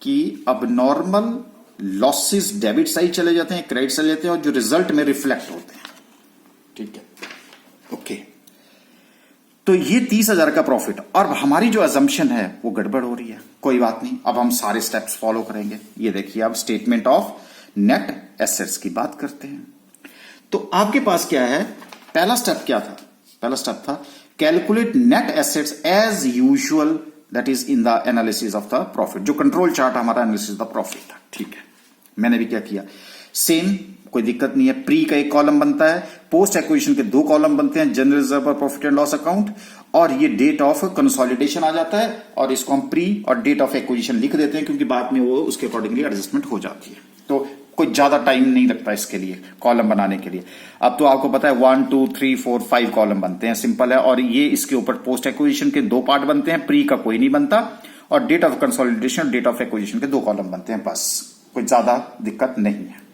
कि अब नॉर्मल लॉसेस डेबिट साइड चले जाते हैं, क्रेडिट साइड जाते हैं, और जो रिजल्ट में रिफ्लेक्ट होते हैं। ठीक है, ओके। तो ये 30,000 का प्रॉफिट, और हमारी जो अजम्पशन है वो गड़बड़ हो रही है, कोई बात नहीं, अब हम सारे स्टेप्स फॉलो करेंगे। ये देखिए, अब स्टेटमेंट ऑफ नेट एसेट्स की बात करते हैं। तो आपके पास क्या है? पहला स्टेप क्या था? पहला स्टेप था calculate net assets as usual, that is in the analysis of the profit. जो कंट्रोल चार्ट हमारा एनालिसिस ऑफ द प्रॉफिट था। ठीक है, मैंने भी क्या किया, सेम, कोई दिक्कत नहीं है। प्री का एक कॉलम बनता है, पोस्ट एक्विजिशन के 2 कॉलम बनते हैं, जनरल रिजर्व और प्रॉफिट एंड लॉस अकाउंट, और ये डेट ऑफ कंसोलिडेशन आ जाता है, और इसको हम प्री और डेट ऑफ एक्विजिशन लिख देते हैं, क्योंकि बाद में वो उसके अकॉर्डिंगली एडजस्टमेंट हो जाती है। तो कोई ज्यादा टाइम नहीं लगता इसके लिए, कॉलम बनाने के लिए। अब तो आपको पता है 1, 2, 3, 4, 5 कॉलम बनते हैं, सिंपल है। और ये इसके ऊपर पोस्ट एक्विजिशन के 2 पार्ट बनते हैं, प्री का कोई नहीं बनता, और date of consolidation, date of acquisition के 2 कॉलम बनते हैं, बस, कोई ज्यादा दिक्कत नहीं है।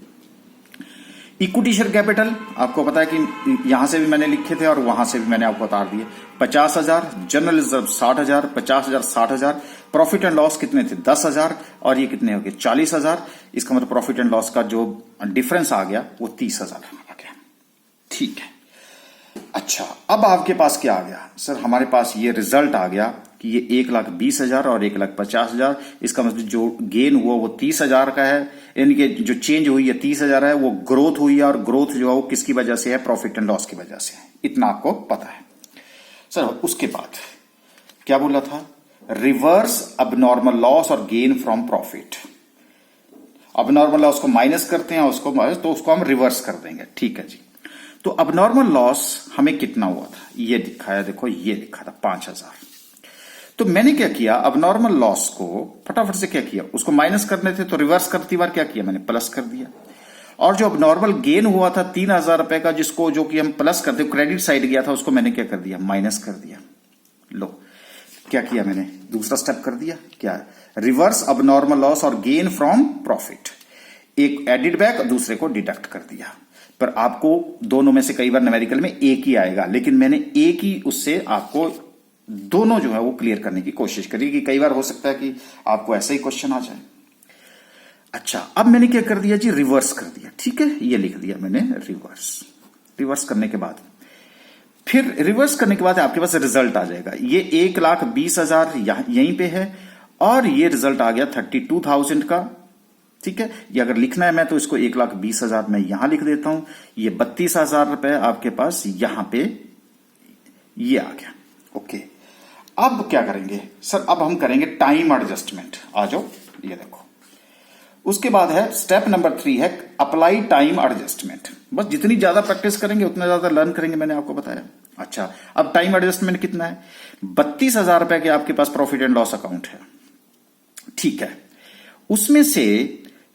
इक्विटी शेयर कैपिटल आपको पता है कि यहां से भी मैंने लिखे थे और वहां से भी मैंने आपको बता दिए। 50,000, general reserve 60,000, 50,000, 60,000, profit and loss कितने थे? 10,000, और ये कितने हो गए? 40,000। इसका मतलब प्रॉफिट एंड लॉस का जो डिफरेंस आ गया वो 30,000 आ गया। ठीक है, अच्छा, अब आपके पास क्या आ गया सर? हमारे पास ये रिजल्ट आ गया कि ये 1,20,000 और 1,50,000। इसका मतलब जो गेन हुआ वो 30,000 का है, यानी कि जो चेंज हुई है 30,000 है, वो ग्रोथ हुई है, और ग्रोथ जो है वो किसकी वजह से है? प्रॉफिट एंड लॉस की वजह से है। इतना आपको पता है सर। उसके बाद क्या बोला था? रिवर्स अबनॉर्मल लॉस और gain from profit. Abnormal loss को माइनस करते हैं, उसको हम रिवर्स कर देंगे। ठीक है जी। तो अबनॉर्मल लॉस हमें कितना हुआ था? ये दिखाया, देखो ये लिखा था 5,000। तो मैंने क्या किया, अबनॉर्मल लॉस को फटाफट से क्या किया, उसको माइनस करने थे तो रिवर्स करती बार क्या किया, मैंने प्लस कर दिया। और जो अबनॉर्मल गेन हुआ था 3,000 रुपए का, जिसको जो कि हम प्लस करते क्रेडिट साइड गया था, उसको मैंने क्या कर दिया, माइनस कर दिया। लो क्या किया मैंने, दूसरा स्टेप कर दिया, क्या? रिवर्स अबनॉर्मल लॉस और गेन फ्रॉम प्रॉफिट। एक एडिड बैक, दूसरे को डिडक्ट कर दिया। पर आपको दोनों में से कई बार न्यूमेरिकल में एक ही आएगा, लेकिन मैंने एक ही उससे आपको दोनों जो है वो क्लियर करने की कोशिश करी, कि कई बार हो सकता है कि आपको ऐसा ही क्वेश्चन आ जाए। अच्छा, अब मैंने क्या कर दिया जी, रिवर्स कर दिया। ठीक है, ये लिख दिया मैंने रिवर्स करने के बाद, फिर रिवर्स करने के बाद आपके पास रिजल्ट आ जाएगा। ये 1,20,000 यहीं पे है, और ये रिजल्ट आ गया 32,000 का। ठीक है, ये अगर लिखना है मैं तो इसको 1,20,000 में यहां लिख देता हूं। ये 32,000 रुपए आपके पास यहां पे ये आ गया। ओके, अब क्या करेंगे सर? अब हम करेंगे टाइम एडजस्टमेंट। आ जाओ, ये देखो उसके बाद है स्टेप नंबर 3 है अप्लाई टाइम एडजस्टमेंट। बस जितनी ज्यादा प्रैक्टिस करेंगे उतना ज्यादा लर्न करेंगे, मैंने आपको बताया। अच्छा, अब टाइम एडजस्टमेंट कितना है? 32,000 रुपए के आपके पास प्रॉफिट एंड लॉस अकाउंट है, ठीक है। उसमें से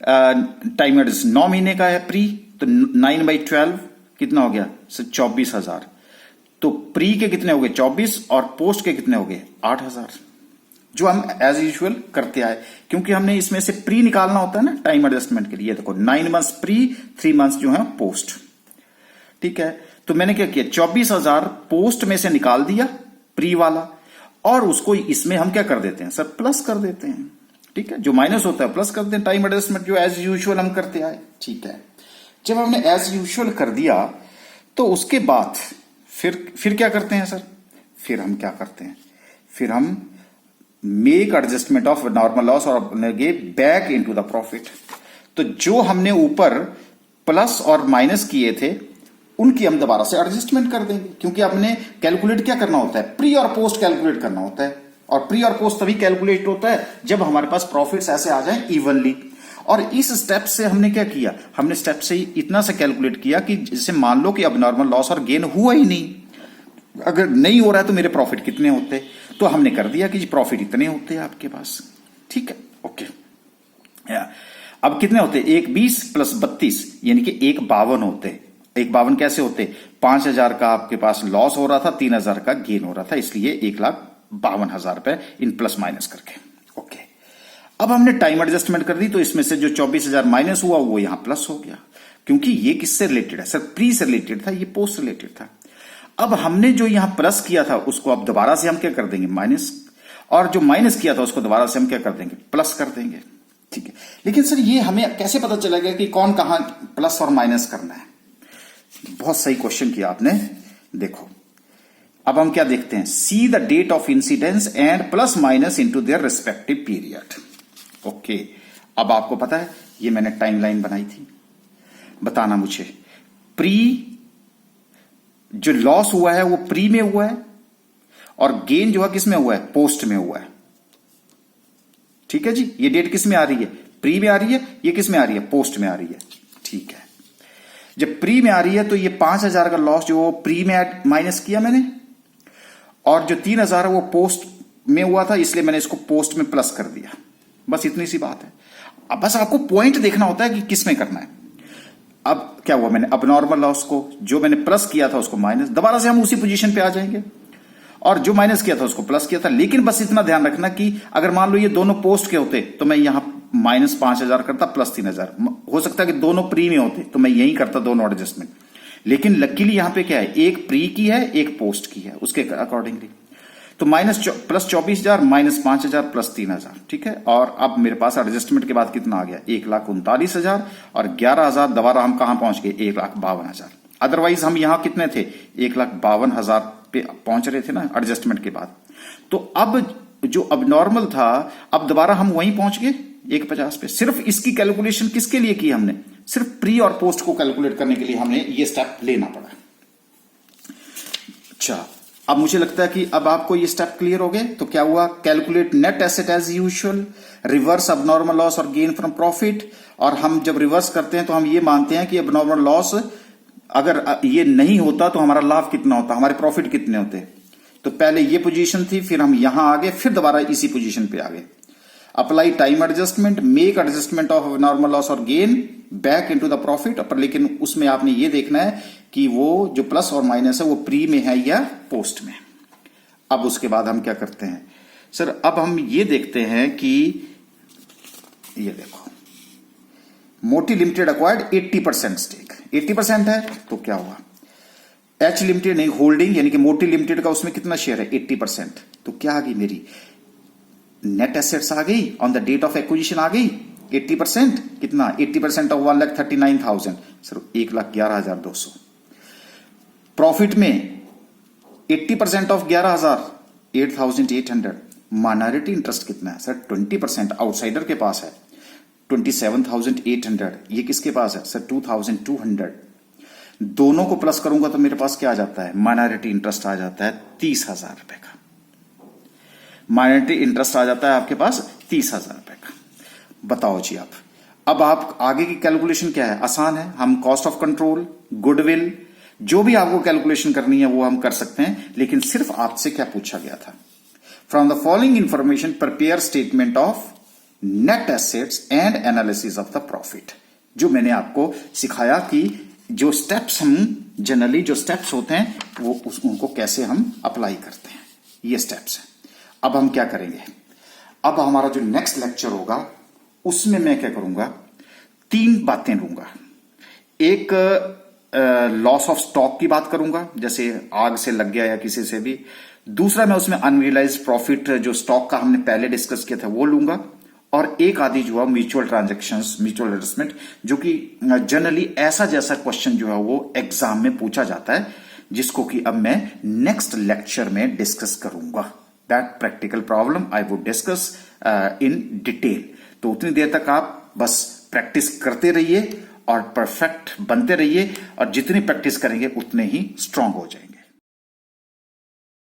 टाइम एडजस्ट 9 महीने का है प्री, तो 9/12 कितना हो गया सर? 24,000। तो प्री के कितने हो गए? 24, और पोस्ट के कितने हो गए? 8,000, जो हम एज यूजुअल करते आए, क्योंकि हमने इसमें से प्री निकालना होता है ना टाइम एडजस्टमेंट के लिए। देखो 9 मंथ्स प्री, 3 मंथ्स जो है पोस्ट, ठीक है। तो मैंने क्या किया, 24,000 पोस्ट में से निकाल दिया प्री वाला, और उसको इसमें हम क्या कर देते हैं सर? प्लस कर देते हैं, ठीक है। जो माइनस होता है प्लस कर देते हैं, टाइम एडजस्टमेंट जो एज यूजुअल हम करते आए, ठीक है। जब हमने एज यूजुअल कर दिया तो उसके बाद फिर क्या करते हैं सर? फिर हम क्या करते हैं? फिर हम make adjustment of normal loss और बैक इनटू द प्रॉफिट। तो जो हमने ऊपर प्लस और माइनस किए थे उनकी हम दोबारा से एडजस्टमेंट कर देंगे, क्योंकि हमने कैलकुलेट क्या करना होता है? प्री और पोस्ट कैलकुलेट करना होता है, और प्री और पोस्ट तभी कैलकुलेट होता है जब हमारे पास प्रॉफिट्स ऐसे आ जाएं इवनली। और इस स्टेप से हमने क्या किया? हमने स्टेप से इतना से कैलकुलेट किया कि जैसे मान लो कि अब नॉर्मल लॉस और गेन हुआ ही नहीं, अगर नहीं हो रहा है तो मेरे प्रॉफिट कितने होते? तो हमने कर दिया कि प्रॉफिट इतने होते हैं आपके पास, ठीक है, ओके। अब कितने होते? 1,20 प्लस 32 यानी कि 1,52 होते। 1,52 कैसे होते? 5,000 का आपके पास लॉस हो रहा था, 3,000 का गेन हो रहा था, इसलिए 1,52,000 रुपए इन प्लस माइनस करके, ओके। अब हमने टाइम एडजस्टमेंट कर दी, तो इसमें से जो 24,000 माइनस हुआ वो यहां प्लस हो गया, क्योंकि ये किससे रिलेटेड है सर? प्री से रिलेटेड था, ये पोस्ट से रिलेटेड था। अब हमने जो यहां प्लस किया था उसको अब दोबारा से हम क्या कर देंगे? माइनस, और जो माइनस किया था उसको दोबारा से हम क्या कर देंगे? प्लस कर देंगे, ठीक है। लेकिन सर ये हमें कैसे पता चलेगा कि कौन कहां प्लस और माइनस करना है? बहुत सही क्वेश्चन किया आपने। देखो अब हम क्या देखते हैं? See the date of incidence and plus minus into their respective period, okay. अब आपको पता है ये मैंने टाइमलाइन बनाई थी, बताना मुझे प्री जो लॉस हुआ है वो प्री में हुआ है, और गेन जो है किस में हुआ है? पोस्ट में हुआ है, ठीक है जी। ये डेट किस में आ रही है? प्री में आ रही है। ये किस में आ रही है? पोस्ट में आ रही है, ठीक है। जब प्री में आ रही है तो ये 5,000 का लॉस जो प्री में माइनस किया मैंने, और जो 3,000 है वो पोस्ट में हुआ था, इसलिए मैंने इसको पोस्ट में प्लस कर दिया। बस इतनी सी बात है। अब बस आपको पॉइंट देखना होता है कि किस में करना है। अब क्या हुआ? मैंने अब नॉर्मल लॉस को जो मैंने प्लस किया था उसको माइनस, दोबारा से हम उसी पोजीशन पे आ जाएंगे, और जो माइनस किया था उसको प्लस किया था। लेकिन बस इतना ध्यान रखना कि अगर मान लो ये दोनों पोस्ट के होते तो मैं यहां माइनस 5,000 करता, प्लस 3,000। हो सकता है कि दोनों प्री में होते तो मैं यही करता, दोनों एडजस्टमेंट। लेकिन लकीली यहां पे क्या है? एक प्री की है, एक पोस्ट की है, उसके अकॉर्डिंगली। तो प्लस 24,000 माइनस 5,000 प्लस 3,000, ठीक है। और अब मेरे पास एडजस्टमेंट के बाद कितना आ गया? 1,39,000, और 11,000 दोबारा हम कहां पहुंच गए? 1,52,000। अदरवाइज हम यहां कितने थे? 1,52,000 पे पहुंच रहे थे ना एडजस्टमेंट के बाद। तो अब जो अब नॉर्मल था, अब दोबारा हम वहीं पहुंच गए 1,50 पे। सिर्फ इसकी कैलकुलेशन किसके लिए की हमने? सिर्फ प्री और पोस्ट को कैलकुलेट करने के लिए हमने ये स्टेप लेना पड़ा। अच्छा, अब मुझे लगता है कि अब आपको ये स्टेप क्लियर हो गए। तो क्या हुआ? Calculate net asset as usual, reverse abnormal loss और गेन फ्रॉम प्रॉफिट। और हम जब रिवर्स करते हैं तो हम ये मानते हैं कि अबनॉर्मल लॉस अगर ये नहीं होता तो हमारा लाभ कितना होता, हमारे प्रॉफिट कितने होते। तो पहले ये पोजीशन थी, फिर हम यहां आ गए, फिर दोबारा इसी पोजीशन पे आ गए। Apply time adjustment, make adjustment of normal loss और gain back into the profit. पर लेकिन उसमें आपने ये देखना है कि वो जो प्लस और माइनस है वो प्री में है या पोस्ट में। अब उसके बाद हम क्या करते हैं सर? अब हम ये देखते हैं कि ये देखो, मोटी लिमिटेड अक्वायर्ड 80% स्टेक, 80% है तो क्या हुआ? एच लिमिटेड नहीं, होल्डिंग यानी कि मोटी लिमिटेड का उसमें कितना शेयर है? 80%। तो क्या आ गई मेरी? नेट एसेट्स आ गई on the date of acquisition आ गई 80%। कितना? 80% ऑफ 1,39,000 सर 1,11,200। प्रॉफिट में 80% ऑफ 11,000 8,800। माइनॉरिटी इंटरेस्ट कितना है सर? 20% आउटसाइडर के पास है 27,800। ये किसके पास है सर? 2,200। दोनों को प्लस करूंगा तो मेरे पास क्या आ जाता है? माइनॉरिटी इंटरेस्ट आ जाता है 30,000 रुपए का। माइनॉरिटी इंटरेस्ट आ जाता है आपके पास 30,000 रुपए का। बताओ जी आप, अब आप आगे की कैलकुलेशन क्या है, आसान है। हम कॉस्ट ऑफ कंट्रोल, गुडविल, जो भी आपको कैलकुलेशन करनी है वो हम कर सकते हैं, लेकिन सिर्फ आपसे क्या पूछा गया था, from the following information prepare statement of net assets and analysis of the profit. जो मैंने आपको सिखाया कि जो स्टेप्स हम जनरली जो स्टेप्स होते हैं वो उनको कैसे हम अप्लाई करते हैं, ये स्टेप्स हैं। अब हम क्या करेंगे, अब हमारा जो नेक्स्ट लेक्चर होगा उसमें मैं क्या करूंगा, 3 बातें लूंगा। एक लॉस ऑफ स्टॉक की बात करूंगा, जैसे आग से लग गया या किसी से भी। दूसरा मैं उसमें अनरियलाइज प्रॉफिट जो स्टॉक का हमने पहले डिस्कस किया था वो लूंगा। और एक आदि जो है म्यूचुअल ट्रांजैक्शंस, म्यूचुअल इन्वेस्टमेंट, जो कि जनरली ऐसा जैसा क्वेश्चन जो है वो एग्जाम में पूछा जाता है, जिसको कि अब मैं नेक्स्ट लेक्चर में डिस्कस करूंगा। That practical problem I would discuss in detail. तो उतनी देर तक आप बस प्रैक्टिस करते रहिए और परफेक्ट बनते रहिए, और जितनी प्रैक्टिस करेंगे उतने ही स्ट्रांग हो जाएंगे।